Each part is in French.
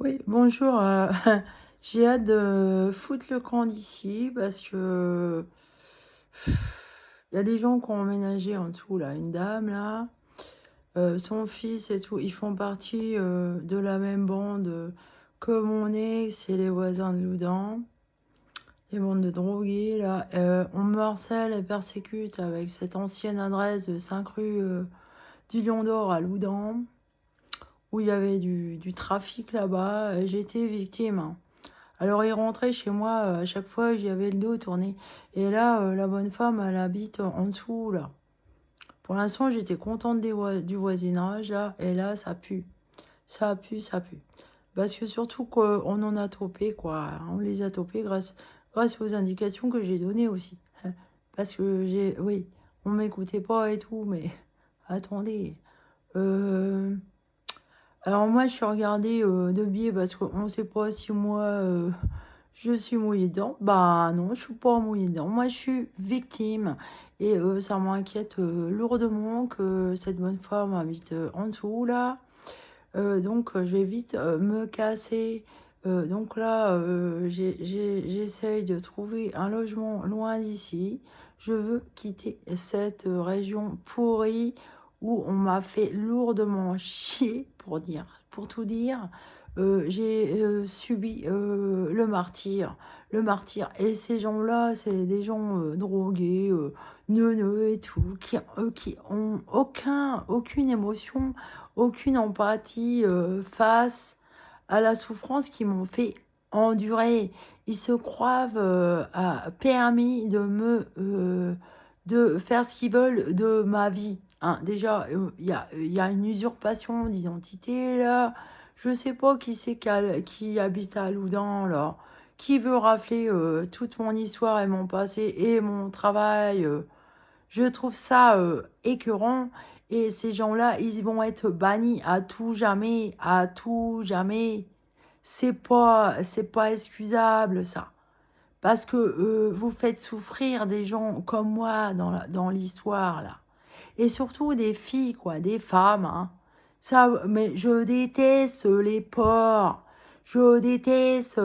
Oui, bonjour. J'ai hâte de foutre le camp d'ici parce que il y a des gens qui ont emménagé en dessous là, une dame là, son fils et tout, ils font partie de la même bande que mon ex et les voisins de Loudan, les bandes de drogués là. On me harcèle et persécute avec cette ancienne adresse de 5 rue du Lion d'Or à Loudan, où il y avait du trafic là-bas. Et j'étais victime, hein. Alors, il rentrait chez moi à chaque fois, j'y avais le dos tourné. Et là, la bonne femme, elle habite en dessous, là. Pour l'instant, j'étais contente du voisinage, là. Et là, ça pue. Ça pue, ça pue. Parce que surtout qu'on en a topé, quoi. On les a topés grâce aux indications que j'ai données aussi. Parce que oui, on m'écoutait pas et tout, mais attendez. Euh, alors moi, je suis regardée de biais parce qu'on ne sait pas si moi, je suis mouillée dedans. Bah non, je suis pas mouillée dedans. Moi, je suis victime. Et ça m'inquiète lourdement que cette bonne femme habite en dessous, là. Donc, je vais vite me casser. Donc là, j'essaye de trouver un logement loin d'ici. Je veux quitter cette région pourrie où on m'a fait lourdement chier, pour tout dire. J'ai subi le martyr. Le martyr. Et ces gens-là, c'est des gens drogués, neuneux et tout, qui ont aucune émotion, aucune empathie face à la souffrance qu'ils m'ont fait endurer. Ils se croient permis de faire ce qu'ils veulent de ma vie, hein. Déjà, il y a une usurpation d'identité là. Je sais pas qui c'est qui habite à Loudan là, qui veut rafler toute mon histoire et mon passé et mon travail. Je trouve ça écœurant. Et ces gens-là, ils vont être bannis à tout jamais, à tout jamais. C'est pas excusable, ça. Parce que vous faites souffrir des gens comme moi dans l'histoire, là. Et surtout des filles, quoi, des femmes, hein. Ça, mais je déteste les porcs. Je déteste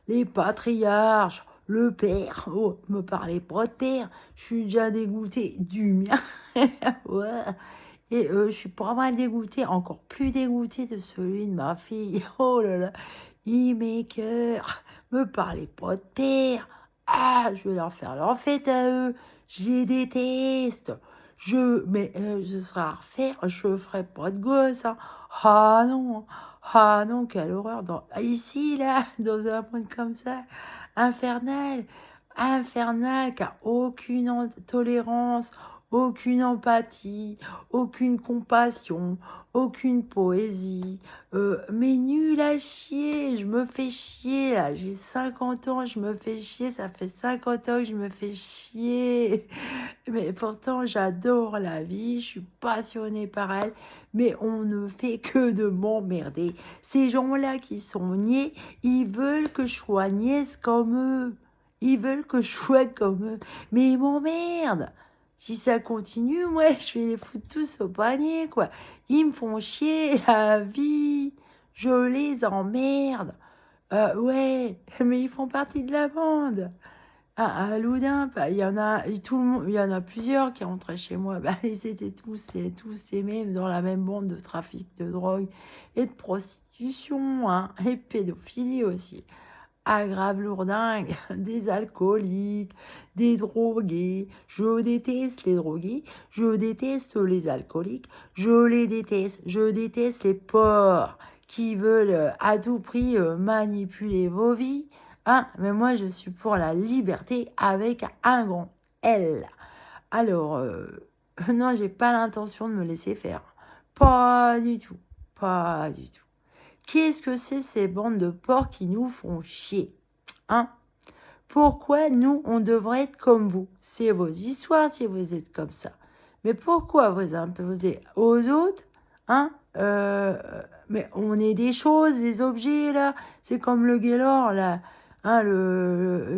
les patriarches. Le père. Oh, me parlez pas de père. Je suis déjà dégoûtée du mien. Ouais. Et je suis pas mal dégoûtée, encore plus dégoûtée de celui de ma fille. Oh là là, il m'écoeure. Me parlez pas de père. Ah, je vais leur faire leur fête à eux. Je les déteste. Mais je serai à refaire, je ferai pas de gosse, hein. Ah non, quelle horreur. Ici, là, dans un monde comme ça, infernal, infernal, qui a aucune tolérance, aucune empathie, aucune compassion, aucune poésie, mais nul à chier, je me fais chier là, j'ai 50 ans, je me fais chier, ça fait 50 ans que je me fais chier, mais pourtant j'adore la vie, je suis passionnée par elle, mais on ne fait que de m'emmerder. Ces gens-là qui sont niais, ils veulent que je sois niaise comme eux, ils veulent que je sois comme eux, mais ils m'emmerdent. Si ça continue, moi, je vais les foutre tous au panier, quoi. Ils me font chier la vie. Je les emmerde. Ouais, mais ils font partie de la bande. À Loudun, bah, il y en a, et tout le monde, il y en a plusieurs qui rentraient chez moi. Bah, ils étaient tous les mêmes dans la même bande de trafic de drogue et de prostitution, hein, et pédophilie aussi. Aggrave lourdingue, des alcooliques, des drogués. Je déteste les drogués, je déteste les alcooliques, je les déteste. Je déteste les porcs qui veulent à tout prix manipuler vos vies. Hein, mais moi, je suis pour la liberté avec un grand L. Alors, non, j'ai pas l'intention de me laisser faire. Pas du tout. Pas du tout. Qu'est-ce que c'est ces bandes de porcs qui nous font chier, hein? Pourquoi nous, on devrait être comme vous? C'est vos histoires si vous êtes comme ça. Mais pourquoi vous imposez aux autres, hein? Mais on est des choses, des objets, là. C'est comme le Gaylord, là. Hein,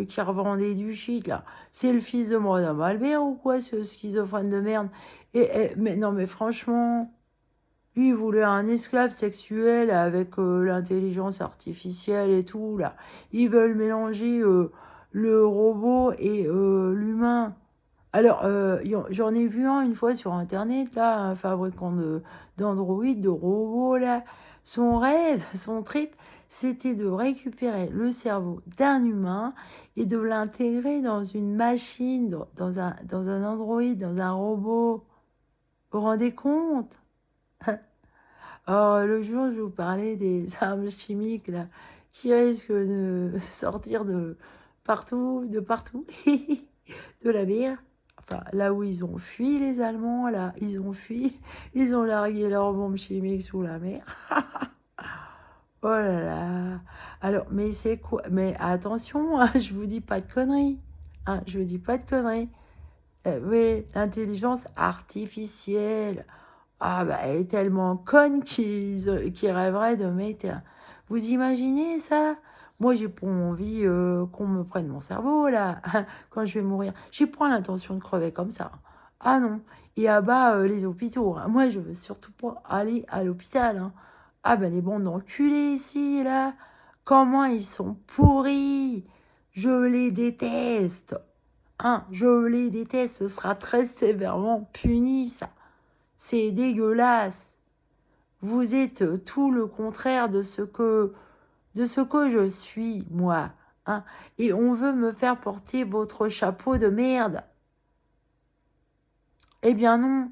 qui revendait du shit, là. C'est le fils de Madame Albert ou quoi, ce schizophrène de merde? Mais non, mais franchement... Lui, il voulait un esclave sexuel avec l'intelligence artificielle et tout, là. Ils veulent mélanger le robot et l'humain. Alors, j'en ai vu un une fois sur Internet, là, un fabricant d'Android, de robots, là. Son rêve, son trip, c'était de récupérer le cerveau d'un humain et de l'intégrer dans une machine, dans un Android, dans un robot. Vous vous rendez compte? Oh, le jour, je vous parlais des armes chimiques, là, qui risquent de sortir de partout, de la mer. Enfin, là où ils ont fui, les Allemands, là, ils ont fui, ils ont largué leurs bombes chimiques sous la mer. Oh là là. Alors, mais c'est quoi? Mais attention, hein, je vous dis pas de conneries. Hein, je vous dis pas de conneries. Oui, l'intelligence artificielle. Ah bah, elle est tellement conne qu'ils rêveraient de mettre. Vous imaginez ça? Moi, j'ai pas envie qu'on me prenne mon cerveau là quand je vais mourir. J'ai pas l'intention de crever comme ça. Ah non. Et à bas les hôpitaux, hein. Moi, je veux surtout pas aller à l'hôpital, hein. Ah ben les bandes d'enculés ici là, comment ils sont pourris. Je les déteste. Hein, je les déteste. Ce sera très sévèrement puni ça. C'est dégueulasse. Vous êtes tout le contraire de ce que je suis, moi. Hein. Et on veut me faire porter votre chapeau de merde. Eh bien non.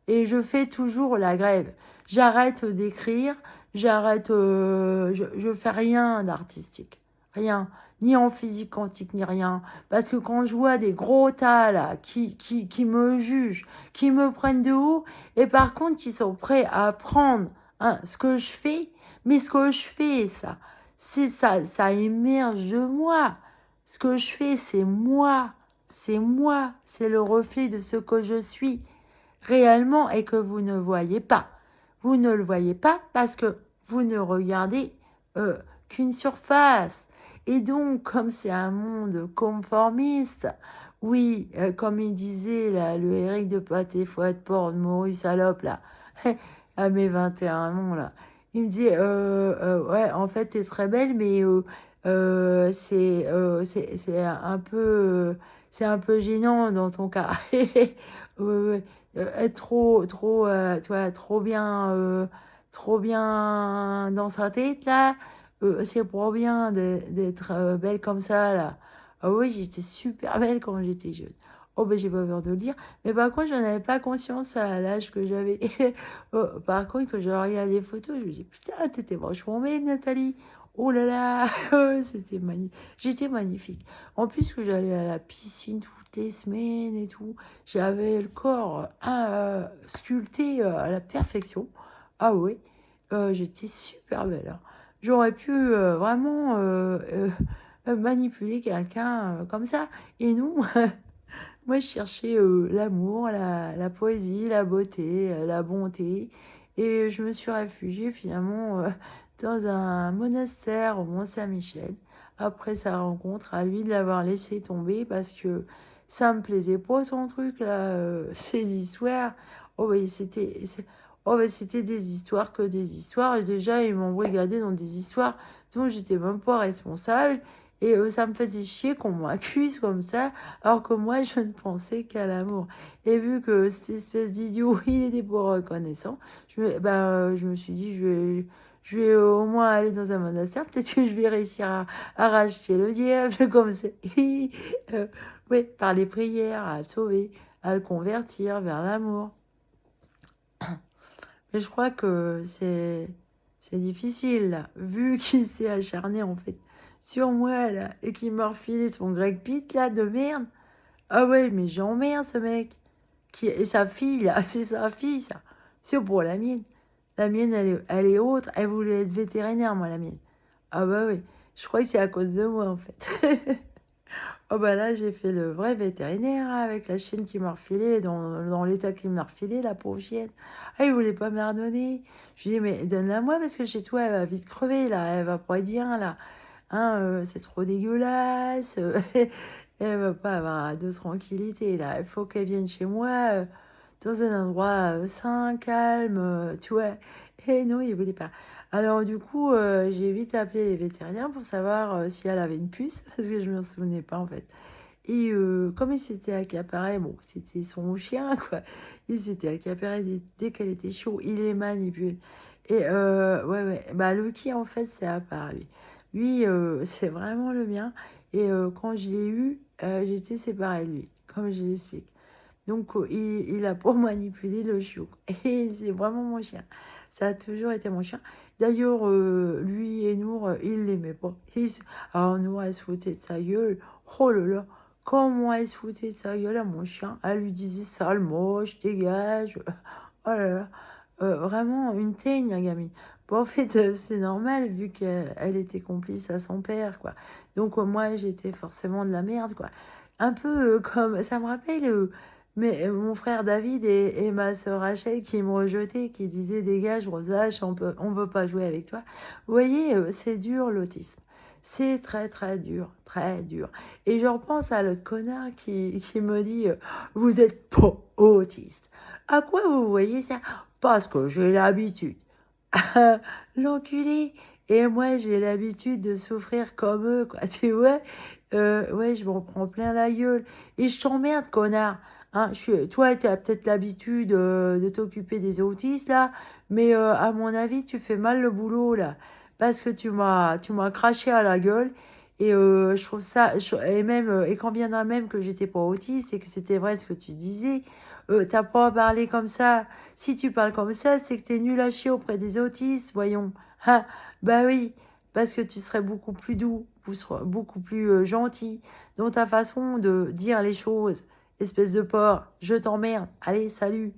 Et je fais toujours la grève. J'arrête d'écrire, je fais rien d'artistique. Rien. Ni en physique quantique, ni rien. Parce que quand je vois des gros tas, là, qui me jugent, qui me prennent de haut, et par contre, qui sont prêts à prendre hein, ce que je fais, mais ce que je fais, ça émerge de moi. Ce que je fais, c'est moi. C'est moi. C'est le reflet de ce que je suis réellement et que vous ne voyez pas. Vous ne le voyez pas parce que vous ne regardez qu'une surface. Et donc, comme c'est un monde conformiste, oui, comme il disait là, le Éric de Pâté, Fouette, Porte, Maurice, Salope, là, à mes 21 ans, là, il me dit, ouais, en fait, t'es très belle, mais c'est un peu gênant dans ton cas. Ouais, ouais. Être tu vois, trop bien dans sa tête, là. C'est pas bien d'être belle comme ça, là. Ah oui, j'étais super belle quand j'étais jeune. Oh, ben, j'ai pas peur de le dire. Mais par contre, je n'en avais pas conscience à l'âge que j'avais. Oh, par contre, que je regarde les photos, je me dis, putain, t'étais vachement belle, Nathalie. Oh là là, c'était magnifique. J'étais magnifique. En plus que j'allais à la piscine toutes les semaines et tout. J'avais le corps sculpté à la perfection. Ah oui, j'étais super belle. Hein. J'aurais pu vraiment manipuler quelqu'un comme ça. Et non, moi je cherchais l'amour, la poésie, la beauté, la bonté. Et je me suis réfugiée finalement dans un monastère au Mont-Saint-Michel. Après sa rencontre, à lui de l'avoir laissé tomber parce que ça me plaisait pas son truc là, ces histoires. Oh oui, oh, bah, c'était des histoires que des histoires. Et déjà, ils m'ont brigadé dans des histoires dont j'étais même pas responsable. Et ça me faisait chier qu'on m'accuse comme ça, alors que moi, je ne pensais qu'à l'amour. Et vu que cette espèce d'idiot, il était pas reconnaissant, je me suis dit, je vais au moins aller dans un monastère. Peut-être que je vais réussir à racheter le diable, comme ça. Oui, par les prières, à le sauver, à le convertir vers l'amour. Mais je crois que c'est difficile, là, vu qu'il s'est acharné, en fait, sur moi, là, et qu'il m'a refilé son Greg Pitt, là, de merde. Ah ouais, mais j'emmerde, ce mec. Et sa fille, là, c'est sa fille, ça. C'est pour la mienne. La mienne, elle est autre. Elle voulait être vétérinaire, moi, la mienne. Ah bah oui. Je crois que c'est à cause de moi, en fait. Oh bah là, j'ai fait le vrai vétérinaire hein, avec la chienne qui m'a refilé, dans l'état qu'il m'a refilé, la pauvre chienne. Ah, il voulait pas me la redonner. Je lui ai dit, mais donne-la moi parce que chez toi, elle va vite crever, là. Elle va pas être bien, là. Hein, c'est trop dégueulasse. Elle va pas avoir de tranquillité, là. Il faut qu'elle vienne chez moi dans un endroit sain, calme, tu vois. Et non, il voulait pas. Alors du coup, j'ai vite appelé les vétérinaires pour savoir si elle avait une puce, parce que je me souvenais pas en fait. Et comme il s'était accaparé, bon, c'était son chien, quoi. Il s'était accaparé dès qu'elle était chaud, il est manipulé. Et ouais, ouais, bah Lucky, en fait, c'est à part lui. Lui, c'est vraiment le mien. Et quand je l'ai eu, j'étais séparée de lui, comme je l'explique. Donc, il a pour manipuler le chiot. Et c'est vraiment mon chien. Ça a toujours été mon chien. D'ailleurs, lui et Nour, ils l'aimaient pas. Alors, Nour, elle se foutait de sa gueule. Oh là là, comment elle se foutait de sa gueule à mon chien. Elle lui disait sale, moche, dégage. Oh là là. Vraiment une teigne, la gamine. Bon, en fait, c'est normal vu qu'elle était complice à son père, quoi. Donc, moi, j'étais forcément de la merde, quoi. Un peu comme... Ça me rappelle... mais mon frère David et ma sœur Rachel qui me rejetaient, qui disaient dégage Rosache, on veut pas jouer avec toi. Vous voyez, c'est dur l'autisme. C'est très très dur, très dur. Et je repense à l'autre connard qui me dit vous êtes pas autiste. À quoi vous voyez ça? Parce que j'ai l'habitude. L'enculé. Et moi, j'ai l'habitude de souffrir comme eux, quoi. Tu vois? Ouais, je m'en prends plein la gueule. Et je t'emmerde, connard. Hein, toi, tu as peut-être l'habitude de t'occuper des autistes, là. Mais à mon avis, tu fais mal le boulot, là. Parce que tu m'as craché à la gueule. Et je trouve ça... et même, et quand viendra même que j'étais pas autiste et que c'était vrai ce que tu disais, t'as pas à parler comme ça. Si tu parles comme ça, c'est que t'es nul à chier auprès des autistes, voyons. Ah, bah oui, parce que tu serais beaucoup plus doux, beaucoup plus gentil dans ta façon de dire les choses. Espèce de porc, je t'emmerde. Allez, salut.